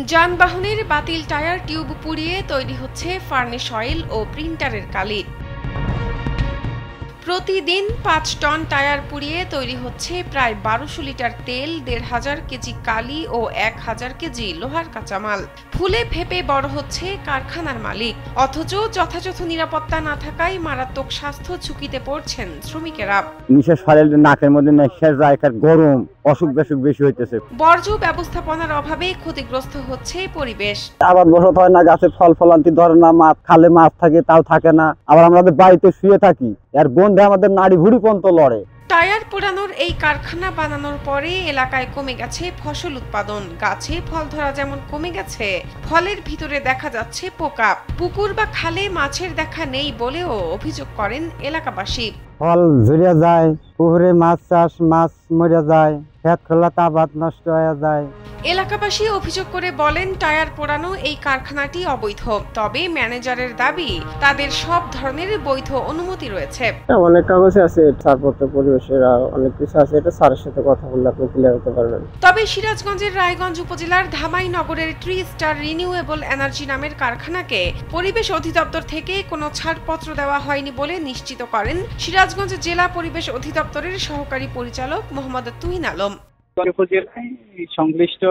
যানবাহনের বাতিল tyre tube পুড়িয়ে তৈরি হচ্ছে ফার্নেস অয়েল ও প্রিন্টারের কালি। প্রতিদিন ৫ টন টায়ার পুড়িয়ে তৈরি হচ্ছে প্রায় ১২০০ লিটার তেল, ১৫০০ কেজি কালি ও ১০০০ কেজি লোহার কাঁচামাল। ফুলে ফেপে বড় হচ্ছে কারখানার মালিক, অথচ যথাযথ নিরাপত্তা না থাকায় মারাত্মক স্বাস্থ্য ঝুঁকিতে পড়ছেন শ্রমিকেরা। নিঃশ্বাস ফেলে নাকের মধ্যে নিঃশ্বাস যায়, গরম, অসুখ বিসুখ বেশি হইতেছে। বর্জ্য ব্যবস্থাপনার অভাবে ক্ষতিগ্রস্ত হচ্ছে পরিবেশ। আবার বসত হয় না, গাছে ফল ফলান্তি ধরে না, মাছ খালে মাছ থাকে তাও থাকে না। আবার আমাদের বাড়িতে শুয়ে থাকি, এর গন্ধে আমাদের নাড়ি ভুড়ি পর্যন্ত লড়ে। টায়ার পোড়ানোর এই কারখানা বানানোর পরে এলাকায় কমে গেছে ফসল উৎপাদন, গাছে ফল ধরা যেমন কমে গেছে, ফলের ভিতরে দেখা যাচ্ছে পোকা। পুকুর বা খালে মাছের দেখা নেই বলেও অভিযোগ করেন এলাকাবাসী। ফল ঝরিয়া যায়, পুকুরে মাছ চাষ, মাছ মরে যায়, খেত খোলাতে আবাদ নষ্ট হয়ে যায়। এলাকাবাসী অভিযোগ করে বলেন, টায়ার পোড়ানো এই কারখানাটি অবৈধ। তবে ম্যানেজারের দাবি তাদের সব ধরনের বৈধ অনুমতি রয়েছে। অনেক কাগজ আছে, ছাড়পত্র, পরিবেশের অনেক কিছু আছে, এটা স্যারের সাথে কথা বললে আপনি ক্লিয়ার হতে পারবেন। তবে সিরাজগঞ্জের রায়গঞ্জ উপজেলার ধামাই নগরের ট্রি স্টার রিনিউয়েবল এনার্জি নামের কারখানাকে পরিবেশ অধিদপ্তর থেকে কোনো ছাড়পত্র দেওয়া হয়নি বলে নিশ্চিত করেন সিরাজগঞ্জ জেলা পরিবেশ অধিদপ্তরের সহকারী পরিচালক মোহাম্মদ তুহিন আলম। উপজেলায় সংশ্লিষ্ট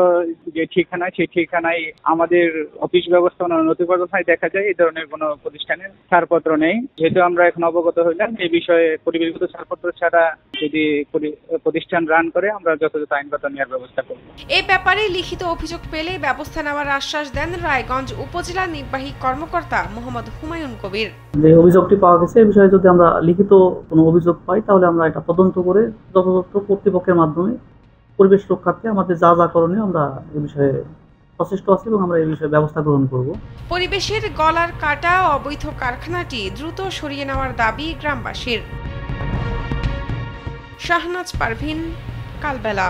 যে ঠিকানা, সেই ঠিকানায় আমাদের অফিস ব্যবস্থাপনা নথিপত্রটায় দেখা যায় এই ধরনের কোনো প্রতিষ্ঠানের ছাড়পত্র নেই। যেহেতু আমরা এখন অবগত হইলাম এই বিষয়ে, পরিবেশগত ছাড়পত্র ছাড়া যদি প্রতিষ্ঠান রান করে আমরা যথাযথ আইনগত নেওয়ার ব্যবস্থা করব। এ ব্যাপারে লিখিত অভিযোগ পেলে ব্যবস্থা নেওয়ার আশ্বাস দেন রায়গঞ্জ উপজেলা নির্বাহী কর্মকর্তা মোহাম্মদ হুমায়ুন কবির। যে অভিযোগটি পাওয়া গেছে এই বিষয়ে যদি আমরা লিখিত কোনো অভিযোগ পাই তাহলে আমরা এটা তদন্ত করে যথাযথ কর্তৃপক্ষের মাধ্যমে পরিবেশ রক্ষার্থে আমাদের যা যা করণীয় আমরা এই বিষয়ে সচেষ্ট আছি এবং আমরা এই বিষয়ে ব্যবস্থা গ্রহণ করব। পরিবেশের গলার কাটা অবৈধ কারখানাটি দ্রুত সরিয়ে নেওয়ার দাবি গ্রামবাসীর। শাহনাজ পারভিন, কালবেলা।